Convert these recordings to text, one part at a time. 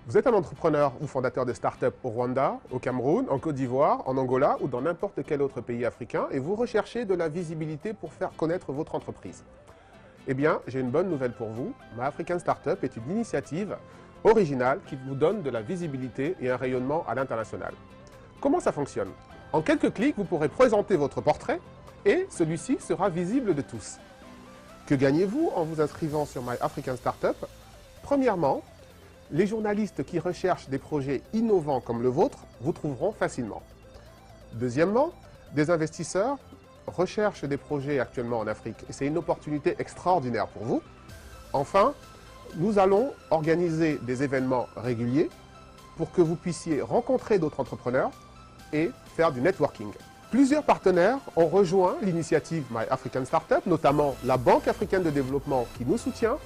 Vous êtes un entrepreneur ou fondateur de start-up au Rwanda, au Cameroun, en Côte d'Ivoire, en Angola ou dans n'importe quel autre pays africain et vous recherchez de la visibilité pour faire connaître votre entreprise. Eh bien, j'ai une bonne nouvelle pour vous. My African Startup est une initiative originale qui vous donne de la visibilité et un rayonnement à l'international. Comment ça fonctionne? En quelques clics, vous pourrez présenter votre portrait et celui-ci sera visible de tous. Que gagnez-vous en vous inscrivant sur My African Startup? Premièrement, les journalistes qui recherchent des projets innovants comme le vôtre vous trouveront facilement. Deuxièmement, des investisseurs recherchent des projets actuellement en Afrique et c'est une opportunité extraordinaire pour vous. Enfin, nous allons organiser des événements réguliers pour que vous puissiez rencontrer d'autres entrepreneurs et faire du networking. Plusieurs partenaires ont rejoint l'initiative My African Startup, notamment la Banque africaine de développement qui nous soutient,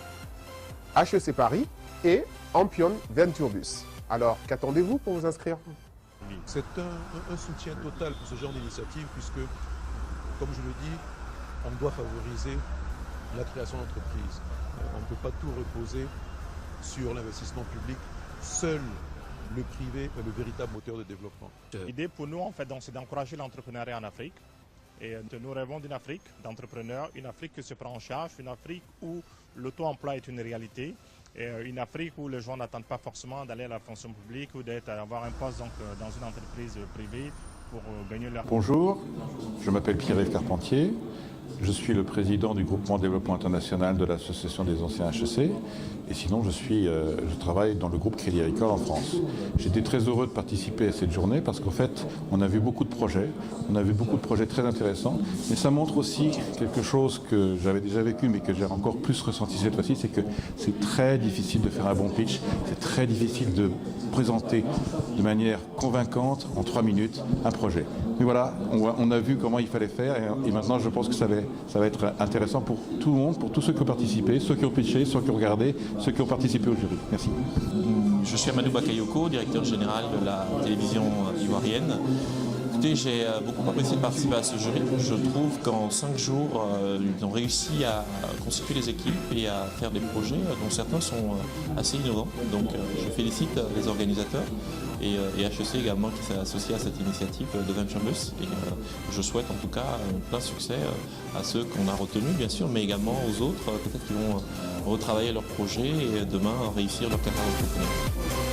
HEC Paris et Ampion Venturebus. Alors, qu'attendez-vous pour vous inscrire? C'est un soutien total pour ce genre d'initiative puisque, comme je le dis, on doit favoriser la création d'entreprises. On ne peut pas tout reposer sur l'investissement public. Seul le privé est le véritable moteur de développement. L'idée pour nous, en fait, c'est d'encourager l'entrepreneuriat en Afrique. Et nous rêvons d'une Afrique d'entrepreneurs, une Afrique qui se prend en charge, une Afrique où l'auto-emploi est une réalité, et une Afrique où les gens n'attendent pas forcément d'aller à la fonction publique ou d'avoir un poste dans une entreprise privée pour gagner leur... Bonjour, je m'appelle Pierre-Yves Carpentier. Je suis le président du groupement développement international de l'association des anciens HEC et sinon je travaille dans le groupe Crédit Agricole en France. J'étais très heureux de participer à cette journée parce qu'en fait on a vu beaucoup de projets, très intéressants, mais ça montre aussi quelque chose que j'avais déjà vécu mais que j'ai encore plus ressenti cette fois-ci, c'est que c'est très difficile de faire un bon pitch, c'est très difficile de présenter de manière convaincante en 3 minutes un projet. Mais voilà, on a vu comment il fallait faire et maintenant je pense que ça va être intéressant pour tout le monde, pour tous ceux qui ont participé, ceux qui ont pitché, ceux qui ont regardé, ceux qui ont participé au jury. Merci. Je suis Amadou Bakayoko, directeur général de la télévision ivoirienne. Écoutez, j'ai beaucoup apprécié de participer à ce jury. Je trouve qu'en 5 jours, ils ont réussi à constituer les équipes et à faire des projets dont certains sont assez innovants. Donc je félicite les organisateurs et HEC également qui s'est associé à cette initiative de Venturebus. Et je souhaite en tout cas plein succès à ceux qu'on a retenus bien sûr, mais également aux autres peut-être qui vont retravailler leurs projets et demain réussir leur carrière professionnelle.